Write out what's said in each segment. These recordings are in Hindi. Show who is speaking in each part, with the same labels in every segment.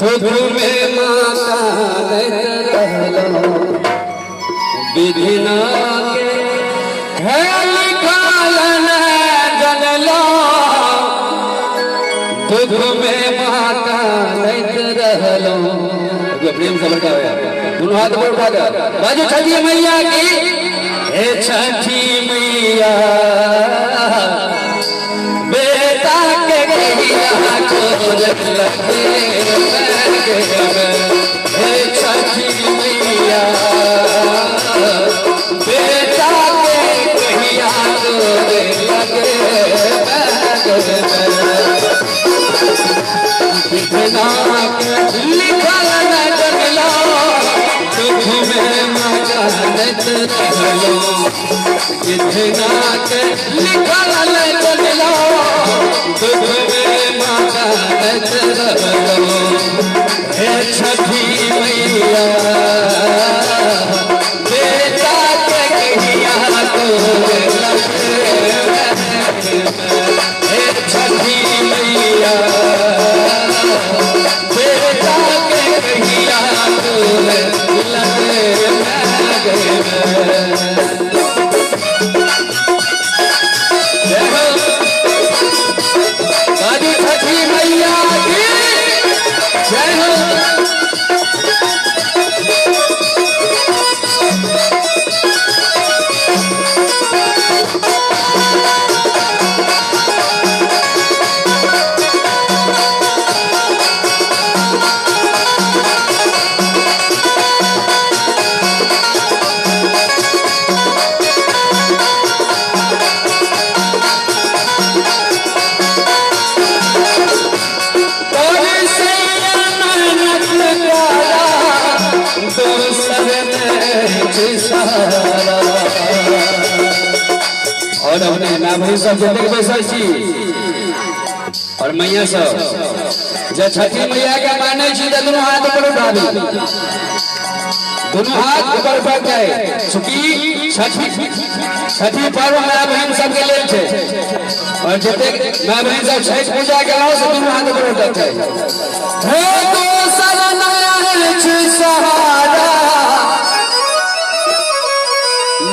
Speaker 1: दुख में माता रहलो विधिना के है लिखल न जनलो दुख में माता रहलो। प्रेम से बता दोनों हाथ पर उठा कर बाजू छठी मैया की हे छठी मैया बेटा के कहिया खोज लगे हे छठी मैया बेटा के कहिया खोज लगे बिना लिखल न जगलो दुख में मगनत रहलो बिना लिखल न जगलो दुख में मगनत रहलो। हे छठी मैया बेटा के कहिया खोज लगे हे छठी मैया बेटा के कहिया खोज लगे बाजी छठी मैया की जय हो। और अपने ना भाई सब जते बैसल छी और मैया सब जे छठी मैया के माने छी त दोनों हाथ ऊपर उठाबी दोनों हाथ ऊपर उठा जाए चूंकि छठी पर्व माय बहन सब के लेल छे और जते माय बहन सब छठ पूजा केलो से दोनों हाथ ऊपर उठा जाए। हे तो सरनाया छी सहारा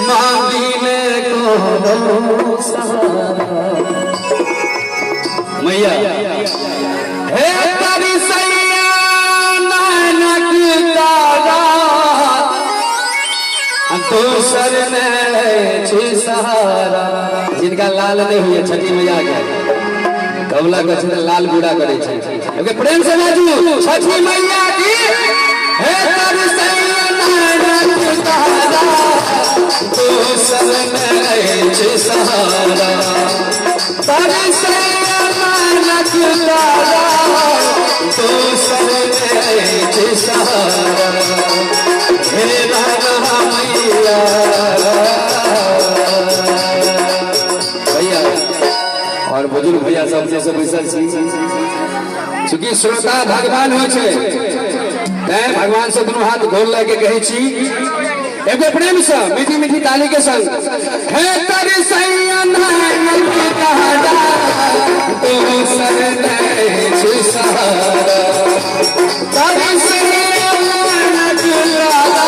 Speaker 1: मांगीले को सहारा मैया हे तेरी सैया नानक तारा दोसर में छी सहारा। जिनका लाल नहीं हुए छठी मैया के कबला के लाल बूढ़ा करे छे प्रेम से बाजू छठी मैया की हे तेरी सैया नानक तारा दोसर में छी सहारा तेरी सैया नानक तारा दोसर में छी सहारा। हे राधा मैया भैया और बुजुर्ग भैया सब जैसे बैसल छी चूंकि श्रोता भगवान हो छे भगवान से दोनों हाथ घोल लेके कहे छी एक प्रेम से मीठी मीठी ताली के संग हे तेरी सैया नानक तारा दोसर में छी सहारा तेरी सैया नानक तारा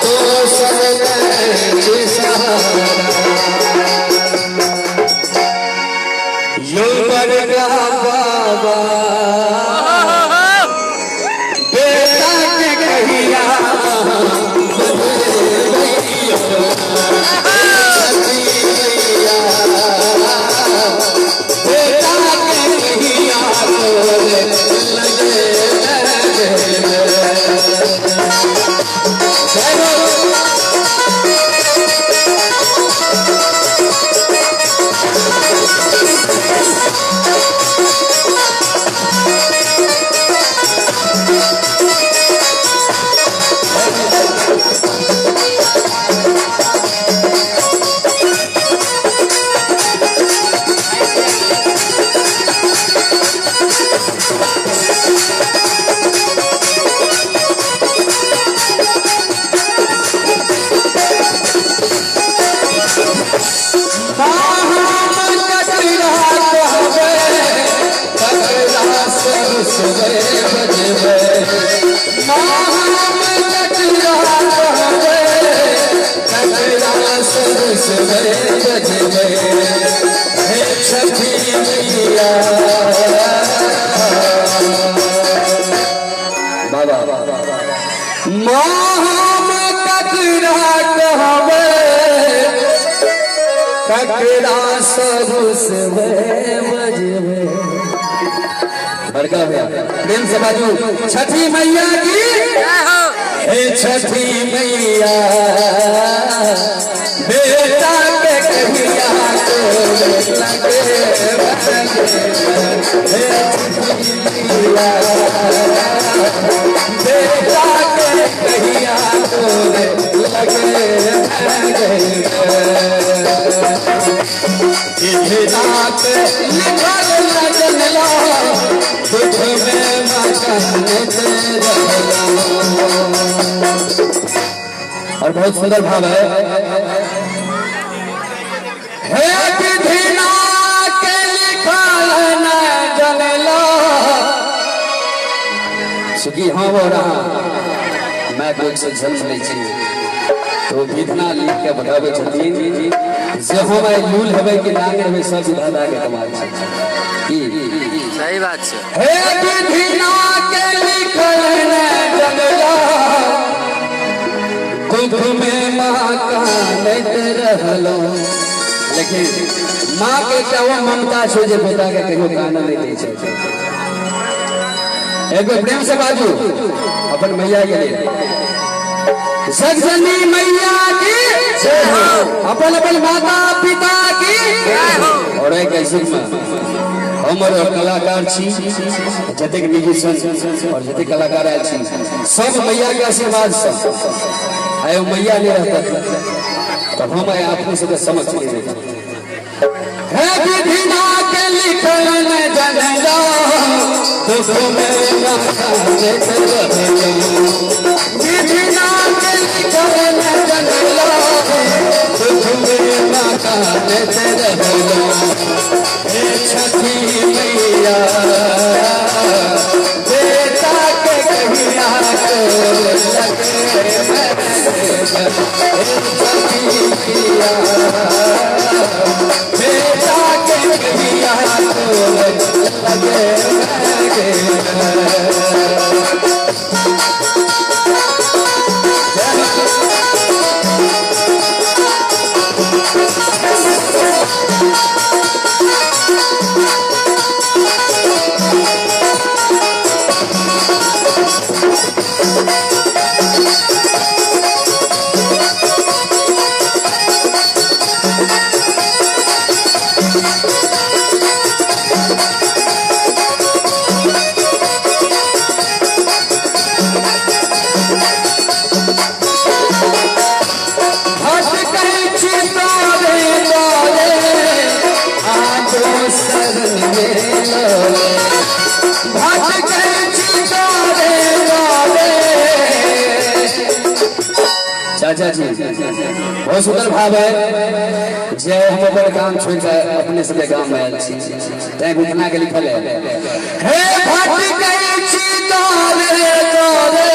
Speaker 1: दोसर में छी सहारा। यो बरगा बाबा बेटा के कहिया बड़का भैया प्रेम से बाजू छठी मैया की हे छठी मैया बेटा के कहिया तो लगे हे छठी मैया बेटा के कहिया तो लगे रात निकल लगला दुख में और बहुत सुंदर भाव है विधिना के लिखल न जलला सुखी हाँ हो रहा मैं कोई से जन्म नहीं चाहिए तो विधना लिख के बतावे छथिन से हम लूल हेबे कि नाग हेबे सब दादा के कमाल छै की
Speaker 2: सही बात छै
Speaker 1: हे विधिना के लिखल न जलला दुख में मां कानत रहलो लेकिन मां के वो ममता छै जे बेटा के कहियो कान नहीं दै छै एक प्रेम से बाजू अपन मैया के लिए सजनी मैया की जय हो अपन अपन माता पिता की जय हो और एक ऐसे हमर कलाकार छी जतेक म्यूजिशियन और जतेक कलाकार आयल छी सब मैया के आशीर्वाद से आयो मैया नहीं रहता तब हम अपने से समझ नहीं देते है विधिना के लिखल न जनला दुख में विधिना के लिखल न जनला दुख में हे छठी मैया बेटा के कहिया तो लगे बेटा के कहिया तो लगे चाचा जी बहुत सुंदर भाव है जय हम अपन काम छोड़ कर अपने सबके गांव में आयल छी तै विधना के लिखल है हे भट गई छी तोरे तोरे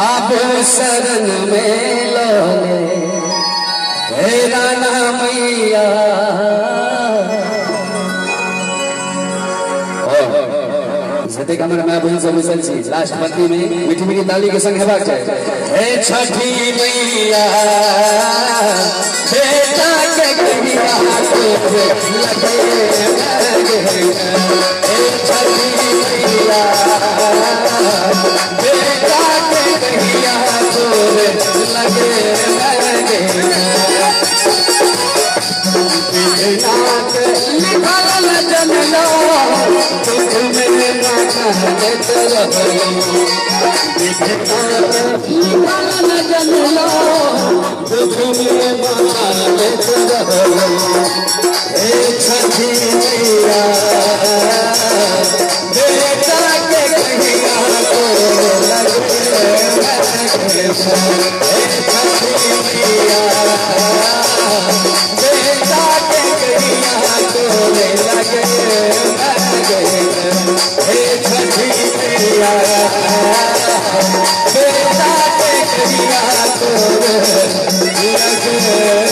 Speaker 1: आप शरण में लोले हे राना मैया सतेक हमरा मैं बहन सब मिसल छी लास्ट पंक्ति में मीठी मीठी ताली के संग हेबाक चाही हे छठी मैया बेटा के कहिया तो लगे हे छठी मैया बेटा के कहिया तो लगे लिखल जनला दुख में जनला दुख में हे छठी मैया बेटा के कहिया तो लगे हे छठी मैया बेटा के कहिया तो लगे हे छठी मैया बेटा के कहिया तो लगे